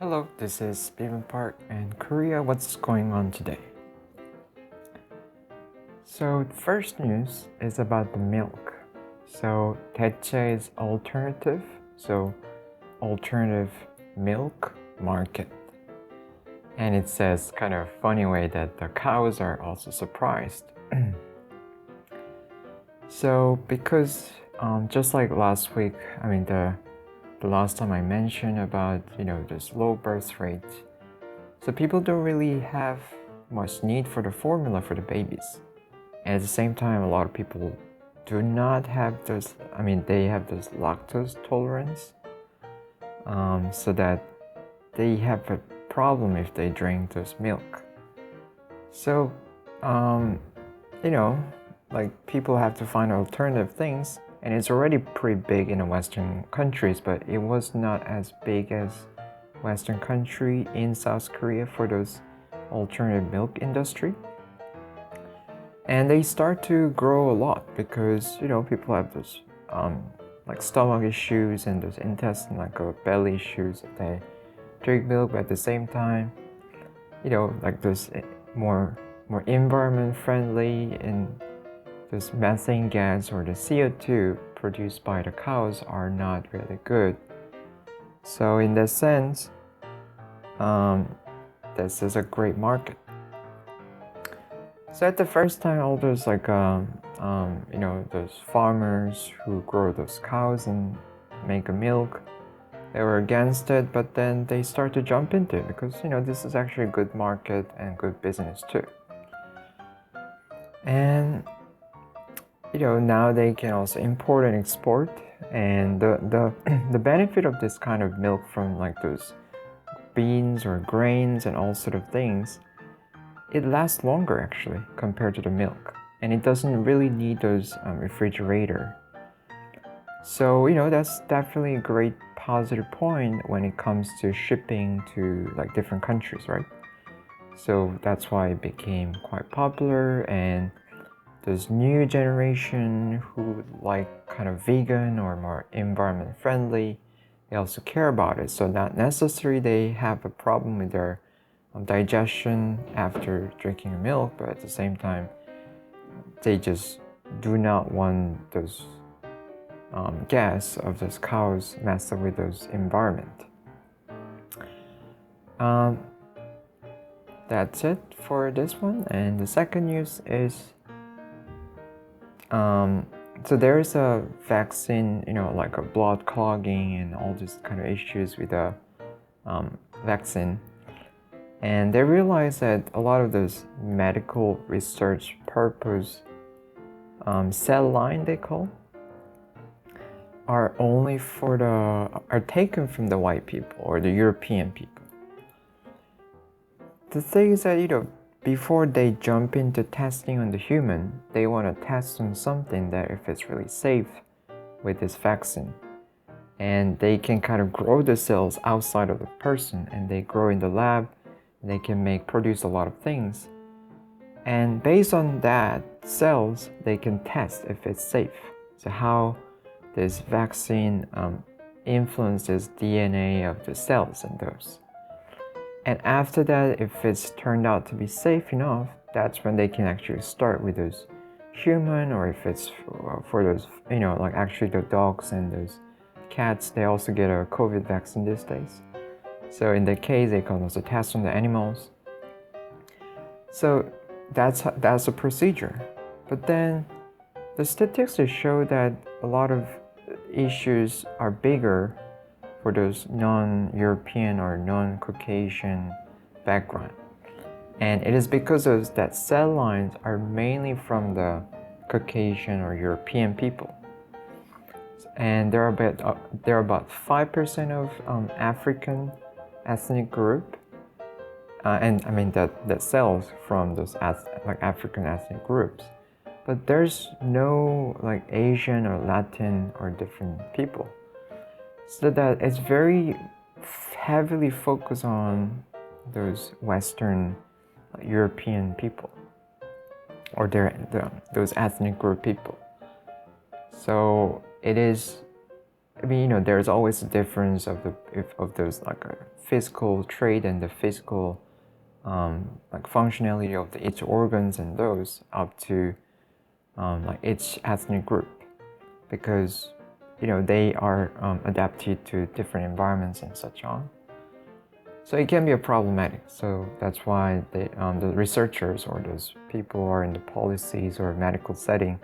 Hello, this is Stephen Park and Korea. What's going on today? So, the first news is about the milk. So, 대체 is alternative. So, alternative milk market. And it says kind of funny way that the cows are also surprised. So, because just like last week, the last time I mentioned about this low birth rate, so people don't really have much need for the formula for the babies, and at the same time a lot of people do not have this, they have this lactose tolerance, so that they have a problem if they drink this milk. So like people have to find alternative things, and it's already pretty big in the Western countries, but it was not as big as Western country in South Korea for those alternative milk industry. And they start to grow a lot because people have those like stomach issues and those intestine belly issues if they drink milk, but at the same time like this more environment friendly, and this methane gas or the CO2 produced by the cows are not really good. So in that sense, this is a great market. So at the first time, all those those farmers who grow those cows and make a milk, they were against it, but then they start to jump into it because this is actually a good market and good business too. And now they can also import and export, and the benefit of this kind of milk from like those beans or grains and all sort of things, it lasts longer actually compared to the milk, and it doesn't really need those refrigerator. So that's definitely a great positive point when it comes to shipping to like different countries, right? So that's why it became quite popular, and this new generation who like kind of vegan or more environment friendly, they also care about it. So not necessarily they have a problem with their digestion after drinking milk, but at the same time they just do not want those gas of those cows mess up with those environment. That's it for this one. And the second news is so there's a vaccine, like a blood clogging and all these kind of issues with the vaccine. And they realized that a lot of those medical research purpose cell line, they call, are taken from the white people or the European people. The thing is that before they jump into testing on the human, they want to test on something that if it's really safe with this vaccine. And they can kind of grow the cells outside of the person, and they grow in the lab, and they can produce a lot of things. And based on that cells, they can test if it's safe. So how this vaccine influences DNA of the cells and those. And after that, if it's turned out to be safe enough, that's when they can actually start with those human, or if it's for those, like actually the dogs and those cats, they also get a COVID vaccine these days. So in that case, they can also test on the animals. So that's a procedure. But then the statistics show that a lot of issues are bigger for those non-European or non-Caucasian background. And it is because of that cell lines are mainly from the Caucasian or European people. And there are about 5% of African ethnic group, and that cells from those African ethnic groups. But there's no like Asian or Latin or different people. So that it's very heavily focused on those Western European people or those ethnic group people. So it is I mean, there's always a difference of there's like a physical trait and the physical like functionality of each organs and those up to like each ethnic group, because they are adapted to different environments and such on. So it can be a problematic. So that's why the researchers or those people who are in the policies or medical setting,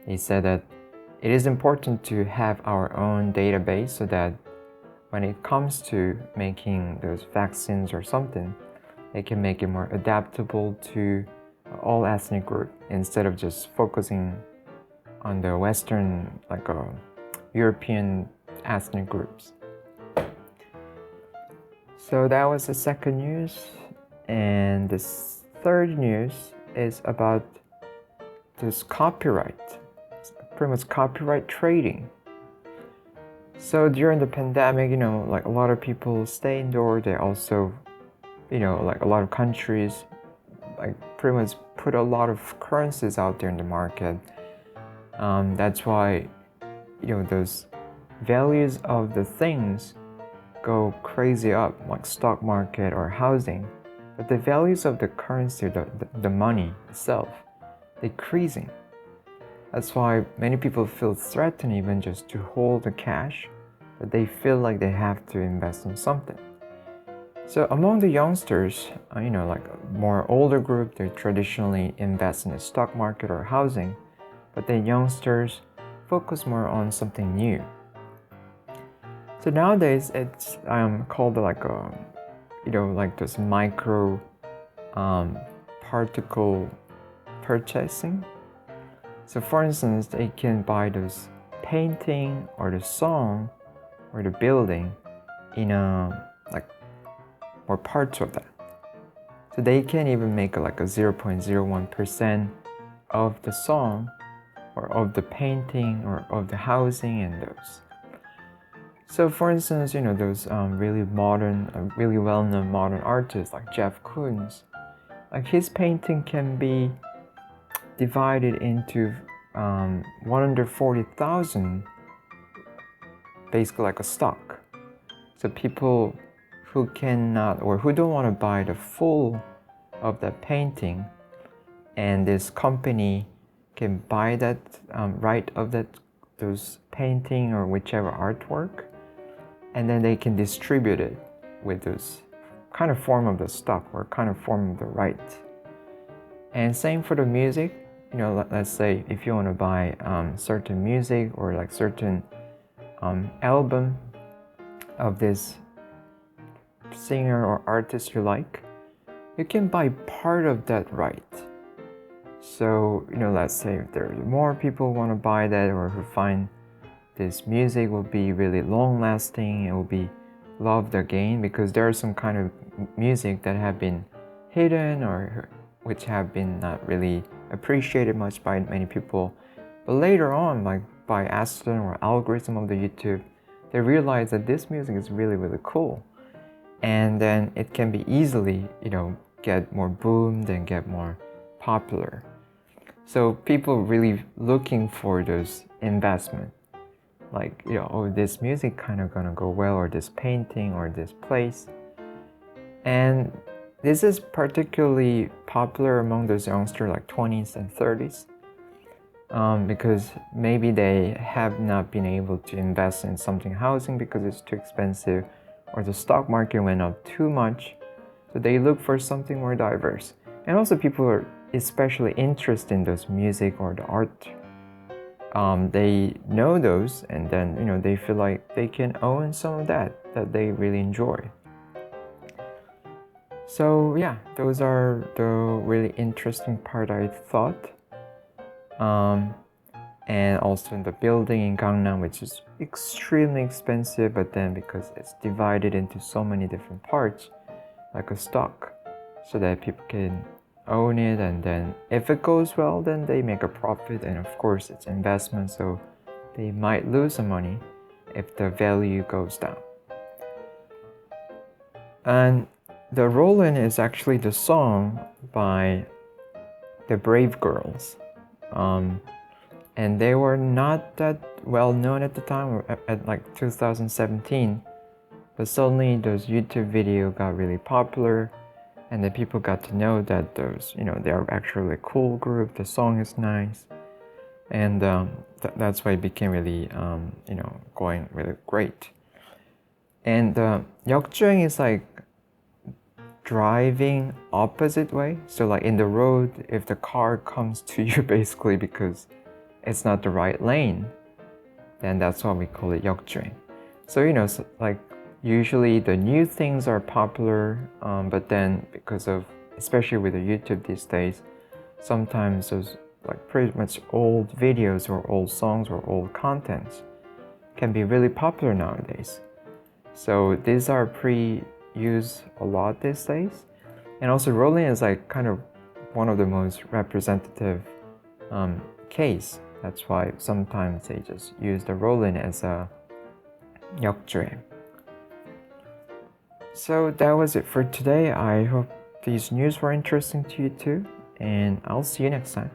they said that it is important to have our own database so that when it comes to making those vaccines or something, they can make it more adaptable to all ethnic groups instead of just focusing on the Western, like European ethnic groups. So that was the second news. And the third news is about this copyright, pretty much copyright trading. So during the pandemic, like a lot of people stay indoors. They also, like a lot of countries, like pretty much put a lot of currencies out there in the market. That's why, those values of the things go crazy up, like stock market or housing. But the values of the currency, the money itself, decreasing. That's why many people feel threatened even just to hold the cash, but they feel like they have to invest in something. So among the youngsters, like a more older group, they traditionally invest in the stock market or housing, but the youngsters focus more on something new. So nowadays it's called like like this micro particle purchasing. So for instance, they can buy those painting or the song or the building in like more parts of that. So they can even make like a 0.01% of the song or of the painting or of the housing and those. So for instance, those really modern, really well-known modern artists like Jeff Koons, like his painting can be divided into 140,000, basically like a stock. So people who cannot or who don't want to buy the full of that painting, and this company can buy that right of those painting or whichever artwork, and then they can distribute it with this kind of form of the stock or kind of form of the right. And same for the music. Let's say if you want to buy certain music or like certain album of this singer or artist you like, you can buy part of that right. So let's say if there's more people who want to buy that or who find this music will be really long lasting, it will be loved again, because there are some kind of music that have been hidden or which have been not really appreciated much by many people, but later on, like by accident or algorithm of the YouTube, they realize that this music is really cool, and then it can be easily get more boomed and get more popular. So people really looking for those investment, like oh, this music kind of gonna go well, or this painting or this place. And this is particularly popular among those youngsters like 20s and 30s, because maybe they have not been able to invest in something housing because it's too expensive, or the stock market went up too much, so they look for something more diverse. And also people are especially interested in those music or the art. They know those, and then they feel like they can own some of that they really enjoy. So yeah, those are the really interesting part I thought. And also in the building in Gangnam, which is extremely expensive, but then because it's divided into so many different parts, like a stock, so that people can own it, and then if it goes well, then they make a profit, and of course it's investment, so they might lose some money if the value goes down. And the Rollin' is actually the song by the Brave Girls. and they were not that well known at the time, at like 2017. But suddenly those YouTube video got really popular, and then people got to know that those, they are actually a cool group. The song is nice, and that's why it became really, going really great. And 역주행 is like driving opposite way. So like in the road, if the car comes to you basically because it's not the right lane, then that's why we call it 역주행. So so like usually the new things are popular, but then because of, especially with the YouTube these days, sometimes those like pretty much old videos or old songs or old contents can be really popular nowadays. So these are used a lot these days. And also rolling is like kind of one of the most representative case. That's why sometimes they just use the rolling as a 역주행. So that was it for today. I hope these news were interesting to you too, and I'll see you next time.